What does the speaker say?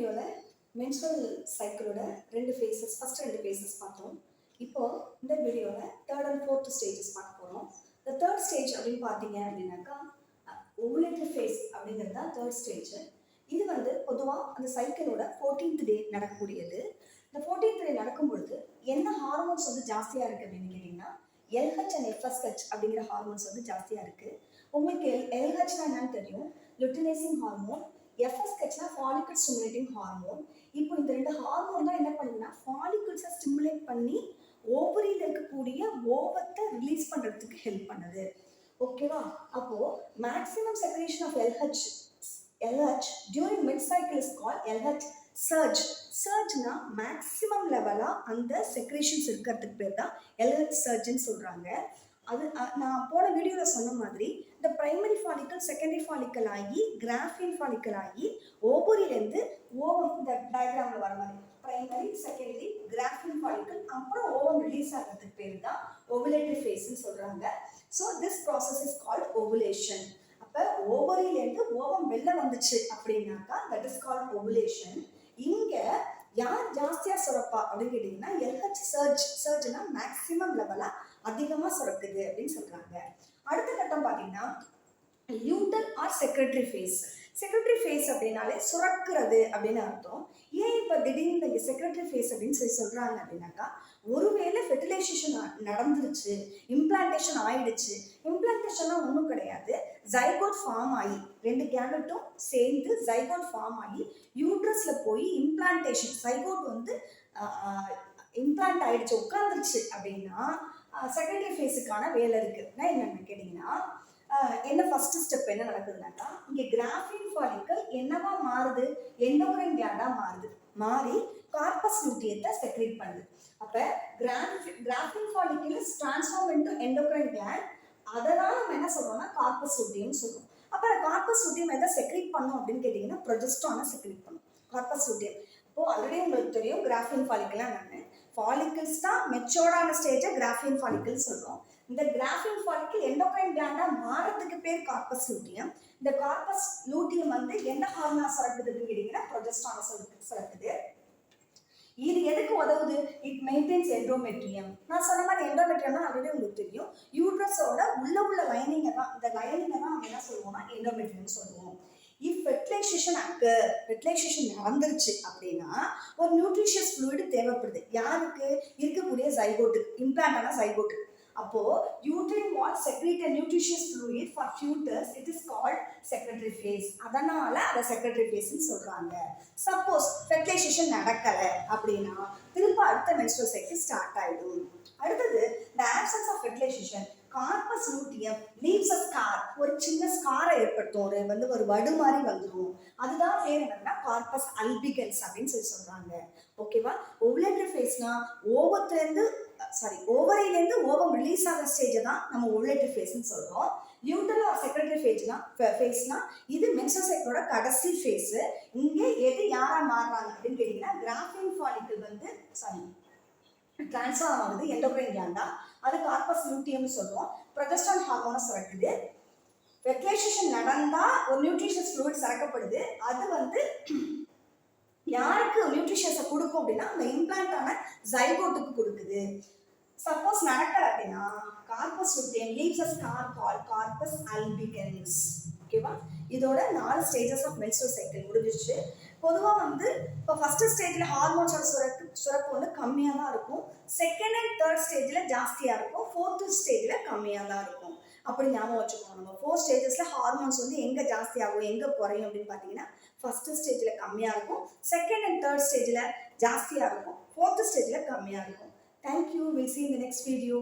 வீடியோவில் menstrual சைக்கிளோட first ரெண்டு faces பார்த்தோம். இப்போ இந்த வீடியோவில் தேர்ட் அண்ட் ஃபோர்த் ஸ்டேஜஸ் பார்க்க போகிறோம். இந்த தேர்ட் ஸ்டேஜ் அப்படின்னு பார்த்தீங்க அப்படின்னாக்கா ஓவுலேட்டரி ஃபேஸ் அப்படிங்கிறது தான் தேர்ட் ஸ்டேஜ். இது வந்து பொதுவாக அந்த சைக்கிளோட 14th டே நடக்கக்கூடியது. இந்த 14th டே நடக்கும் பொழுது என்ன ஹார்மோன்ஸ் வந்து ஜாஸ்தியாக இருக்குது அப்படின்னு கேட்டிங்கன்னா LH அண்ட் FSH அப்படிங்கிற ஹார்மோன்ஸ் வந்து ஜாஸ்தியாக இருக்குது. உங்களுக்கு LHனா என்னன்னு தெரியும், லுட்டினைசிங் ஹார்மோன். FSHனா ஃபாலிகல் ஸ்டிமுலேட்டிங் ஹார்மோன். இப்போ இந்த ரெண்டு ஹார்மோன் தான் என்ன பண்ணுதுன்னா ஃபாலிகல்ஸை ஸ்டிமுலேட் பண்ணி ஓவரியில் இருக்கக்கூடிய ஓவத்தை ரிலீஸ் பண்ணுறதுக்கு ஹெல்ப் பண்ணுது. ஓகேவா? அப்போ maximum secretion of LH during mid cycle is called LH surge. சர்ஜ்னா மேக்ஸிமம் லெவலாக அந்த செக்ரேஷன்ஸ் இருக்கிறதுக்கு பேர் தான் LH சர்ஜ்ன்னு சொல்கிறாங்க. அது நான் போன வீடியோவில் சொன்ன மாதிரி இந்த பிரைமரி ஃபாலிக்கல் செகண்டரி ஃபாலிக்கல் ஆகி கிராஃபின் ஃபாலிக்கல் ஆகி ஓவரியிலேருந்து ஓவம், இந்த டயக்ராமில் வர மாதிரி பிரைமரி செகண்டரி கிராஃபின் ஃபாலிக்கல் அப்புறம் ஓவம் ரிலீஸ் ஆகிறதுக்கு பேர் தான் ஓவுலேட்டரி ஃபேஸ்ன்னு சொல்கிறாங்க. So this process is called ovulation. அப்போ ஓவரியிலேருந்து ஓவம் வெளில வந்துச்சு அப்படின்னாக்கா தட் இஸ் கால்ட் ஓவுலேஷன். இங்கே யார் ஜாஸ்தியாக சுரப்பா அப்படின்னு கேட்டிங்கன்னா LH சர்ஜ்னா மேக்ஸிமம் லெவலாக அதிகமாக சுரக்குது அப்படின்னு சொல்கிறாங்க. அடுத்த கட்டம் பார்த்தீங்கன்னா luteal or secretory phase. Secretory phase அப்படின்னாலே சுரக்கிறது அப்படின்னு அர்த்தம். ஏன் இப்போ திடீர்னு இந்த செக்ரட்டரி ஃபேஸ் அப்படின்னு சொல்கிறாங்க அப்படின்னாக்கா ஒருவேளை ஃபெர்டிலைசேஷன் நடந்துருச்சு, இம்ப்ளான்டேஷன் ஆயிடுச்சு. இம்ப்ளான்டேஷன்னா ஒன்றும் கிடையாது, ஜைகோட் ஃபார்ம் ஆகி ரெண்டு கேமெட்டும் சேர்ந்து ஜைகோட் ஃபார்ம் ஆகி யூட்ரஸில் போய் இம்ப்ளான்டேஷன் ஜைகோட் வந்து இம்ப்ளான்ட் ஆயிடுச்சு, உட்காந்துருச்சு அப்படின்னா செகண்டரி ஃபேஸுக்கான வேலை இருக்குதுன்னா என்னென்னு கேட்டிங்கன்னா என்ன ஃபர்ஸ்ட் ஸ்டெப் என்ன நடக்குதுனாக்கா இங்கே கிராஃபின் ஃபாலிக்கல் என்னவா மாறுது, எண்டோக்ரைன் கிளாண்டா மாறி கார்பஸ் லூட்டியத்தை செக்ரேட் பண்ணுது. அப்போ Graafian follicle is transform into endocrine gland. அதனால் நம்ம என்ன சொல்றோம்னா கார்பஸ் லூட்டியம் சொல்றோம். அப்போ கார்பஸ் லூட்டியம் எதை செக்ரேட் பண்ணும் அப்படின்னு கேட்டிங்கன்னா ப்ரொஜெஸ்ட்ரானை செக்ரேட் பண்ணும் கார்பஸ் லூட்டியம். இப்போது ஆல்ரெடி உங்களுக்கு தெரியும் கிராஃபின் ஃபாலிக்கல்லாம் என்னன்னு. ஃபாலிக்கல்ஸ் தான் மெச்சோர்டான ஸ்டேஜை கிராஃபின் ஃபாலிக்கல் சொல்கிறோம். இந்த கிராஃபின் ஃபாலிக்கல் எண்டோக்ரைன் கிளாண்டாக மாறதுக்கு பேர் கார்பஸ் லூட்டியம். இந்த கார்பஸ் லூட்டியம் வந்து என்ன ஹார்மோனா சுரக்குதுன்னு கேட்டிங்கன்னா ப்ரொஜெஸ்ட்ரானை சுரக்குது. இது எதுக்கு உதவுது? It maintenance endometrium. நான் சொன்ன மாதிரி எண்டோமெட்ரியம்னா ஆல்ரெடி உங்களுக்கு தெரியும், யூட்ரஸோட உள்ள லைனிங்கை தான், இந்த லைனிங்கை தான் நம்ம என்ன சொல்லுவோம்னா எண்டோமெட்ரியம் சொல்லுவோம். இஃப் ஃபெர்டிலைசேஷன் ஃபெர்டிலைசேஷன் நடந்துருச்சு அப்படின்னா ஒரு நியூட்ரிஷியஸ் ஃப்ளூயிட் தேவைப்படுது. யாருக்கு? இருக்கக்கூடிய ஜைகோட்டுக்கு, இம்ப்ளான்டான ஜைகோட்டுக்கு. அப்போ uterine wall secrete a nutritious fluid for fetus, it is called secretory phase. அதனால அதை செக்ரட்டரி ஃபேஸ்ன்னு சொல்றாங்க. சப்போஸ் ஃபெர்டிலைசேஷன் நடக்கல அப்படின்னா திரும்ப அடுத்த மென்ஸ்ட்ரல் சைக்கிள் ஸ்டார்ட் ஆயிடும். அடுத்தது the absence of fertilization, corpus luteum leaves a scar, ஒரு சின்ன ஸ்காரை ஏற்படுத்தும், ஒரு வடு மாதிரி வந்துடும். அதுதான் பேர் என்னன்னா கார்பஸ் அல்பிகன்ஸ் அப்படின்னு சொல்றாங்க. ஓகேவா? ஓவுலேட்டரி ஃபேஸ்னா ஓவரியிலேருந்து ஓவம் ரிலீஸ் ஆகிற ஸ்டேஜை தான் நம்ம ஓவுலேட்டரி ஃபேஸ்ன்னு சொல்றோம். லியூட்டல் ஆர் செக்ரட்டரி ஃபேஸ்னா இது மென்ஸ்ட்ரல் சைக்கிளோட கடைசி ஃபேஸ். இங்கே எது யாரா மாறுறாங்க அப்படின்னு கேட்டீங்கன்னா கிராஃபின் ஃபாலிக்கல் டிரான்ஸ்ஃபார்ம் ஆகுது எண்டோக்ரைன் கிளாண்டா, அது கார்பஸ் லூட்டியம்னு சொல்லுவோம். ப்ரொஜெஸ்ட்ரான் ஹார்மோனை சுரக்குது. ஃபெர்டிலைசேஷன் நடந்தா ஒரு நியூட்ரிஷியஸ் ஃப்ளூயிட் சுரக்கப்படுது. அது யாருக்கு நியூட்ரிஷியஸை கொடுக்கும் அப்படின்னா அந்த இம்ப்ளான்டான ஜைகோட்டுக்கு கொடுக்குது. சப்போஸ் நடக்கல அப்படின்னா கார்பஸ் லூட்டியம் லீவ்ஸ் அ ஸ்கார் கால்ட் கார்பஸ் அல்பிகன்ஸ். ஓகேவா? இதோட 4 ஸ்டேஜஸ் ஆஃப் மென்ஸ்ட்ரல் சைக்கிள் முடிஞ்சிச்சு. பொதுவாக இப்போ ஃபர்ஸ்ட் ஸ்டேஜில் ஹார்மோன்ஸோட சுரப்பு கம்மியாக தான் இருக்கும். செகண்ட் அண்ட் தேர்ட் ஸ்டேஜில் ஜாஸ்தியாக இருக்கும். ஃபோர்த் ஸ்டேஜில் கம்மியாக தான் இருக்கும். அப்படி ஞாபகம் வச்சுக்கோங்க. நம்ம 4 ஸ்டேஜஸில் ஹார்மோன்ஸ் எங்கே ஜாஸ்தியாகும் எங்கே குறையும் அப்படின்னு பார்த்தீங்கன்னா ஃபர்ஸ்ட் ஸ்டேஜில் கம்மியாக இருக்கும், செகண்ட் அண்ட் தேர்ட் ஸ்டேஜில் ஜாஸ்தியாக இருக்கும், ஃபோர்த் ஸ்டேஜில் கம்மியாக இருக்கும். Thank you. Will see you in the next video.